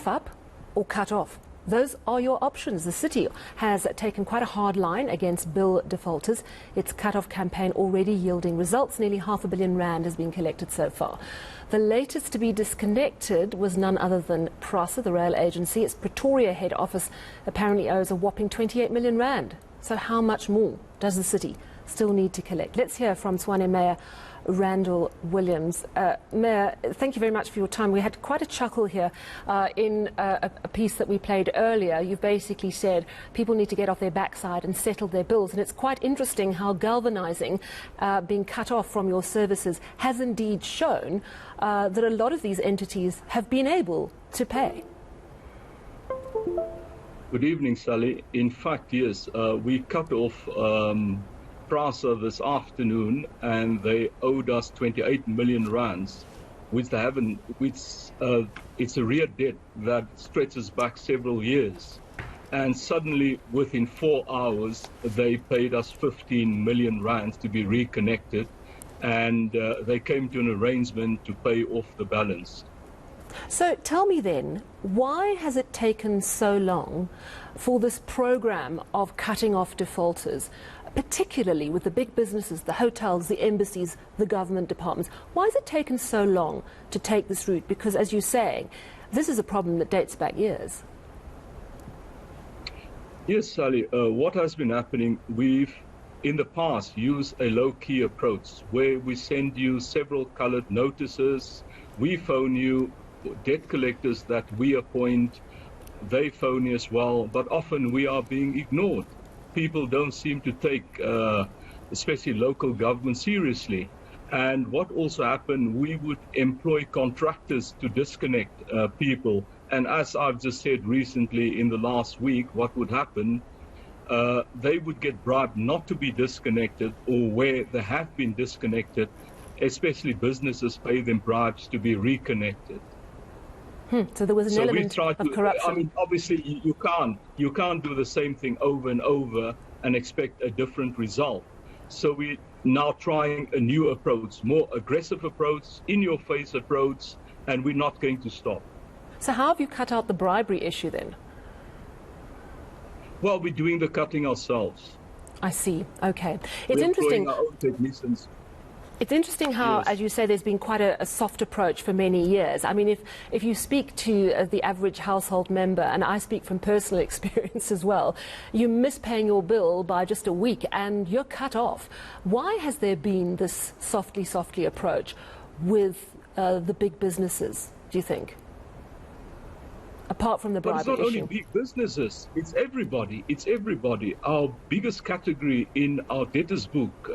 cough up or cut off. Those are your options. The city has taken quite a hard line against bill defaulters. Its cut-off campaign already yielding results. Nearly R500 million has been collected so far. The latest to be disconnected was none other than PRASA, the rail agency. Its Pretoria head office apparently owes a whopping R28 million. So how much more does the city still need to collect? Let's hear from Tshwane Mayor Randall Williams. Mayor, thank you very much for your time. We had quite a chuckle here in a piece that we played earlier. You've basically said people need to get off their backside and settle their bills. And it's quite interesting how galvanizing being cut off from your services has indeed shown that a lot of these entities have been able to pay. Good evening, Sally. In fact, yes, we cut off PRASA this afternoon, and they owed us 28 million rands, which they haven't. It's a real debt that stretches back several years, and suddenly within 4 hours they paid us 15 million rands to be reconnected, and they came to an arrangement to pay off the balance. So tell me then, why has it taken so long for this program of cutting off defaulters, particularly with the big businesses, the hotels, the embassies, the government departments? Why has it taken so long to take this route? Because, as you're saying, this is a problem that dates back years. Yes, Sally, what has been happening, we've in the past used a low-key approach where we send you several colored notices, we phone you, debt collectors that we appoint, they phone you as well, but often we are being ignored. People don't seem to take, especially local government, seriously. And what also happened, we would employ contractors to disconnect people. And as I've just said recently in the last week, what would happen, they would get bribed not to be disconnected, or where they have been disconnected, especially businesses pay them bribes to be reconnected. So there was an element of corruption. I mean, obviously, you can't do the same thing over and over and expect a different result. So we're now trying a new approach, more aggressive approach, in-your-face approach, and we're not going to stop. So how have you cut out the bribery issue then? Well, we're doing the cutting ourselves. I see. Okay. It's interesting. Our own technicians. It's interesting how, Yes, as you say, there's been quite a soft approach for many years. I mean, if you speak to the average household member, and I speak from personal experience as well, you miss paying your bill by just a week and you're cut off. Why has there been this softly approach with the big businesses, do you think? Apart from the bribery issue. But it's not only big businesses, it's everybody. It's everybody. Our biggest category in our debtors book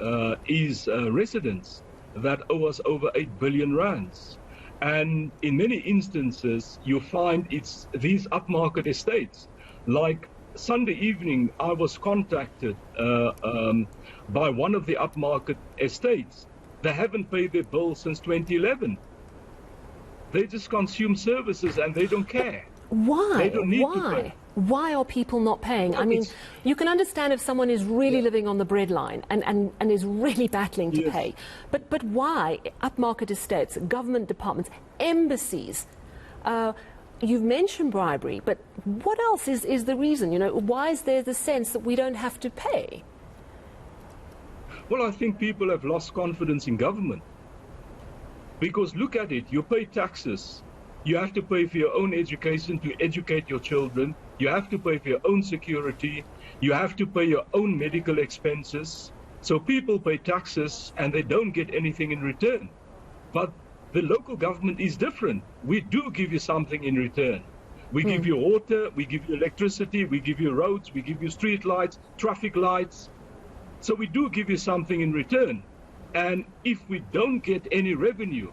is residents that owe us over 8 billion rands. And in many instances, you find it's these upmarket estates. Like Sunday evening, I was contacted by one of the upmarket estates. They haven't paid their bill since 2011. They just consume services and they don't care. Why? They don't need to pay. Why are people not paying? I mean, you can understand if someone is really living on the breadline and is really battling to pay. But why? Upmarket estates, government departments, embassies. You've mentioned bribery, but what else is the reason? You know, why is there the sense that we don't have to pay? Well, I think people have lost confidence in government. Because look at it, you pay taxes. You have to pay for your own education to educate your children. You have to pay for your own security. You have to pay your own medical expenses. So people pay taxes and they don't get anything in return. But the local government is different. We do give you something in return. We give you water, we give you electricity, we give you roads, we give you street lights, traffic lights. So we do give you something in return. And if we don't get any revenue,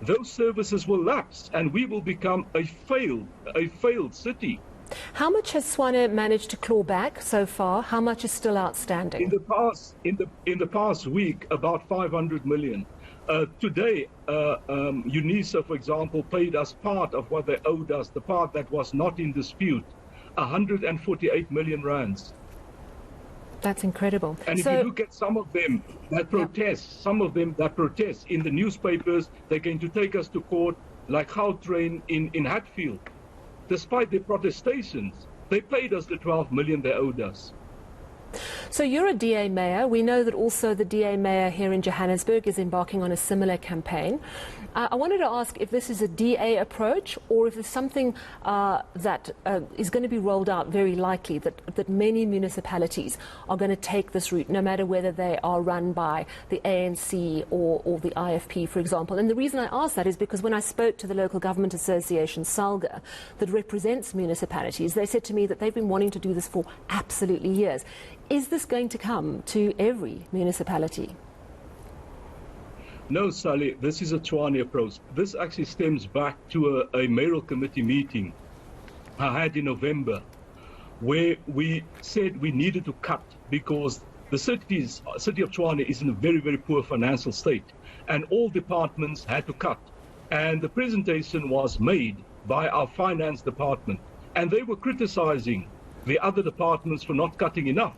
those services will lapse and we will become a failed city. How much has Tshwane managed to claw back so far? How much is still outstanding? In the past week, about 500 million. Today, UNISA, for example, paid us part of what they owed us, the part that was not in dispute, 148 million rands. That's incredible. And if you look at some of them that protest, in the newspapers, they're going to take us to court, like Gautrain in Hatfield. despite their protestations, they paid us the 12 million they owed us. So you're a DA mayor. We know that also the DA mayor here in Johannesburg is embarking on a similar campaign. I wanted to ask if this is a DA approach or if there's something that is going to be rolled out very likely, that many municipalities are going to take this route, no matter whether they are run by the ANC or the IFP, for example. And the reason I ask that is because when I spoke to the local government association, SALGA, that represents municipalities, they said to me that they've been wanting to do this for absolutely years. Is this going to come to every municipality? No, Sally, this is a Tshwane approach. This actually stems back to a mayoral committee meeting I had in November, where we said we needed to cut because the city of Tshwane is in a very, very poor financial state, and all departments had to cut. And the presentation was made by our finance department, and they were criticizing the other departments for not cutting enough.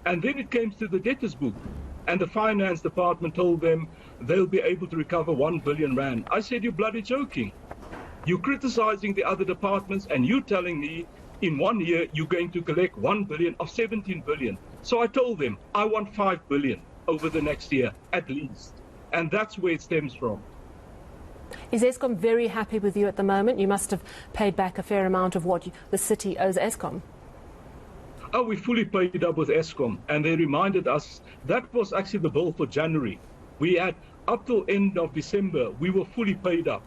And then it came to the debtors book, and the finance department told them they'll be able to recover 1 billion rand. I said, you're bloody joking. You're criticizing the other departments, and you're telling me in 1 year you're going to collect 1 billion of 17 billion. So I told them, I want 5 billion over the next year, at least. And that's where it stems from. Is Eskom very happy with you at the moment? You must have paid back a fair amount of what the city owes Eskom. Oh, we fully paid up with Eskom, and they reminded us that was actually the bill for January. We had up till end of December, we were fully paid up.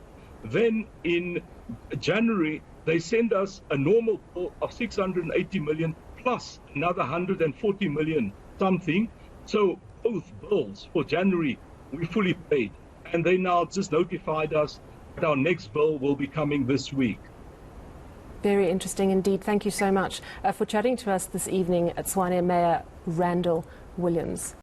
Then in January, they sent us a normal bill of 680 million plus another 140 million something. So both bills for January, we fully paid. And they now just notified us that our next bill will be coming this week. Very interesting indeed. Thank you so much for chatting to us this evening at Tshwane Mayor Randall Williams.